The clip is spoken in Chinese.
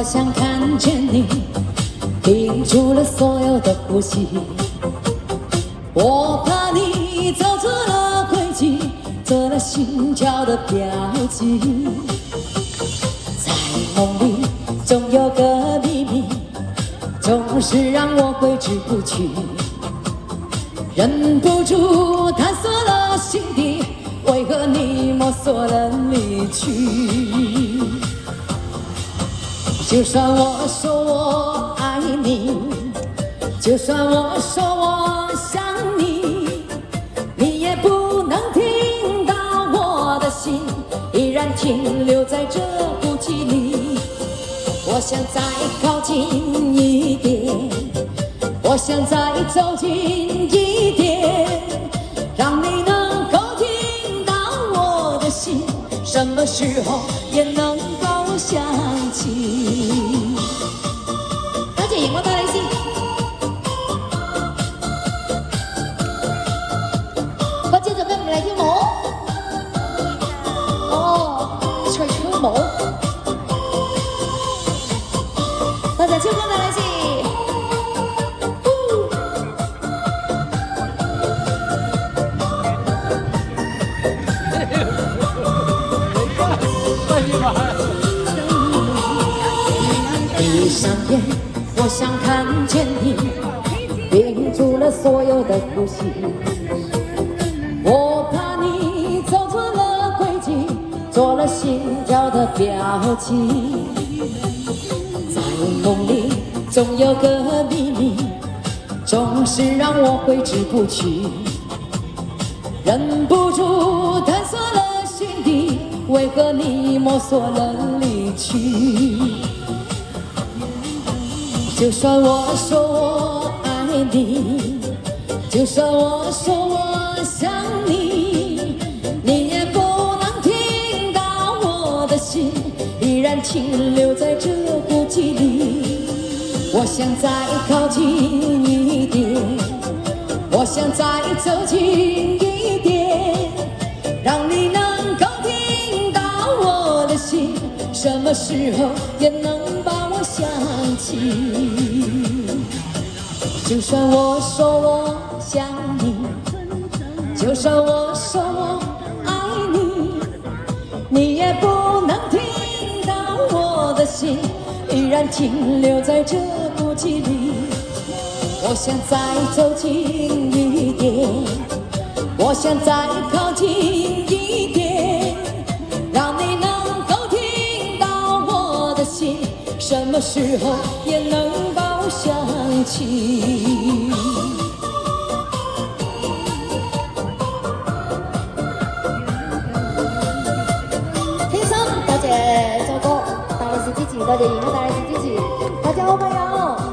我想看见你，屏住了所有的呼吸。我怕你走错了轨迹，做了心跳的标记。在梦里总有个秘密，总是让我挥之不去，忍不住探索了心底，为何你摸索了离去？就算我说我爱你，就算我说我想你，你也不能听到我的心依然停留在这孤寂里。我想再靠近一点，我想再走近一点，让你能够听到我的心，什么时候也能把我想起。大姐，荧光大来信。把接準備唔嚟跳舞？哦，除跳舞。多謝超光大禮士。闭上眼，我想看见你，屏住了所有的呼吸。我怕你走错了轨迹，做了心跳的标记。在梦里总有个秘密，总是让我挥之不去，忍不住探索了心底，为何你摸索了离去？就算我说我爱你，就算我说我想你，你也不能听到我的心依然停留在这孤寂里。我想再靠近一点，我想再走近一点，让你能够听到我的心，什么时候也能把我想起。就算我说我想你，就算我说我爱你，你也不能听到我的心依然停留在这孤寂里。我想再走近一点，我想再靠近一点，让你能够听到我的心，什么时候也能把我想起。天生，多謝周哥，大力士支持，多謝熒光大力士支持，多謝好朋友。